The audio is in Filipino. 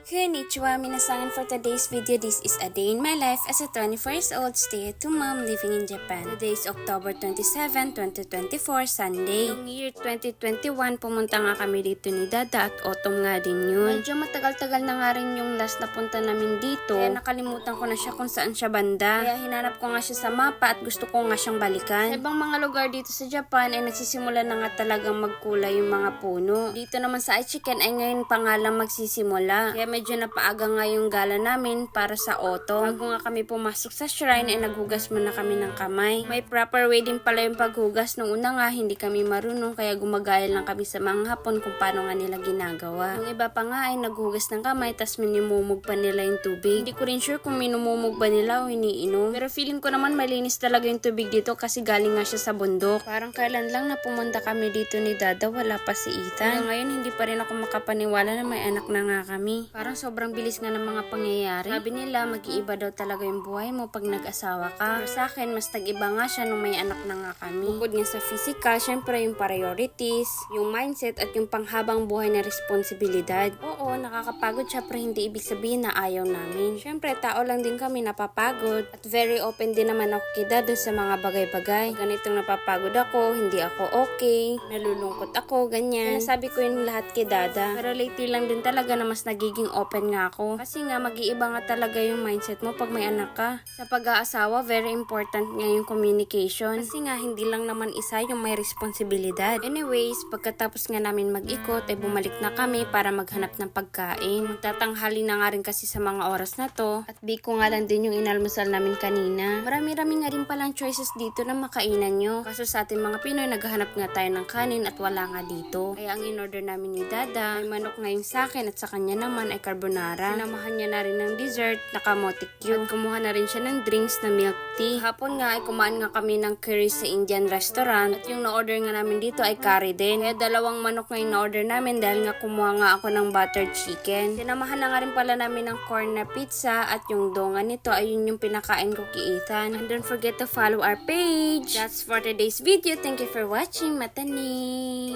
Konnichiwa minasan, for today's video, this is a day in my life as a 24 years old stay-at-home mom living in Japan. Today is October 27, 2024, Sunday. Noong year 2021, pumunta nga kami dito ni Dada at autumn nga din yun. Medyo matagal-tagal na nga rin yung last na punta namin dito. Kaya nakalimutan ko na siya kung saan siya banda. Kaya hinanap ko nga siya sa mapa at gusto ko nga siyang balikan. Sa ibang mga lugar dito sa Japan ay nagsisimula na nga talagang magkulay yung mga puno. Dito naman sa Aichiken ay ngayon pa nga lang magsisimula. Kaya medyo napaaga nga yung gala namin para sa autumn. Bago nga kami pumasok sa shrine ay naghugas muna kami ng kamay. May proper way din pala yung paghugas. Nung una nga hindi kami marunong kaya gumagaya lang kami sa mga hapon kung paano nga nila ginagawa. Yung iba pa nga ay naghugas ng kamay tas minumumog pa nila yung tubig. Hindi ko rin sure kung minumumog ba nila o iniinom. Pero feeling ko naman malinis talaga yung tubig dito kasi galing nga siya sa bundok. Parang kailan lang na pumunta kami dito ni Dada, wala pa si Ethan. Ngayon hindi pa rin ako makapaniwala na may anak na nga kami. Parang sobrang bilis nga ng mga pangyayari. Sabi nila, mag-iiba daw talaga yung buhay mo pag nag-asawa ka. Pero sa akin, mas nag-iba nga siya nung may anak na nga kami. Bukod nga sa physical, syempre yung priorities, yung mindset, at yung panghabang buhay na responsibilidad. Oo, nakakapagod siya pero hindi ibig sabihin na ayaw namin. Syempre, tao lang din kami napapagod. At very open din naman ako kay Dado sa mga bagay-bagay. Pag ganitong napapagod ako, hindi ako okay, nalulungkot ako, ganyan. Sinasabi ko yun lahat kay Dada. Pero lately lang din talaga na mas nagiging open nga ako. Kasi nga, mag-iiba nga talaga yung mindset mo pag may anak ka. Sa pag-aasawa, very important nga yung communication. Kasi nga, hindi lang naman isa yung may responsibilidad. Anyways, pagkatapos nga namin mag-ikot, ay bumalik na kami para maghanap ng pagkain. Magtatanghali na nga rin kasi sa mga oras na to. At biko nga lang din yung inalmusal namin kanina. Marami-rami nga rin palang choices dito na makainan nyo. Kaso sa ating mga Pinoy, naghahanap nga tayo ng kanin at wala nga dito. Kaya ang in-order namin ni Dada, ay manok ngayon sa akin at sa kanya naman ay carbonara. Sinamahan niya na rin ng dessert na kamote cube. At kumuha na rin siya ng drinks na milk tea. Hapon nga ay kumain nga kami ng curry sa Indian restaurant. At yung na-order nga namin dito ay curry din. Kaya dalawang manok nga yung na-order namin dahil nga kumuha nga ako ng buttered chicken. Sinamahan na nga rin pala namin ng corn na pizza at yung donga nito ay yun yung pinakain ko kay Ethan. And don't forget to follow our page. That's for today's video. Thank you for watching. Matani!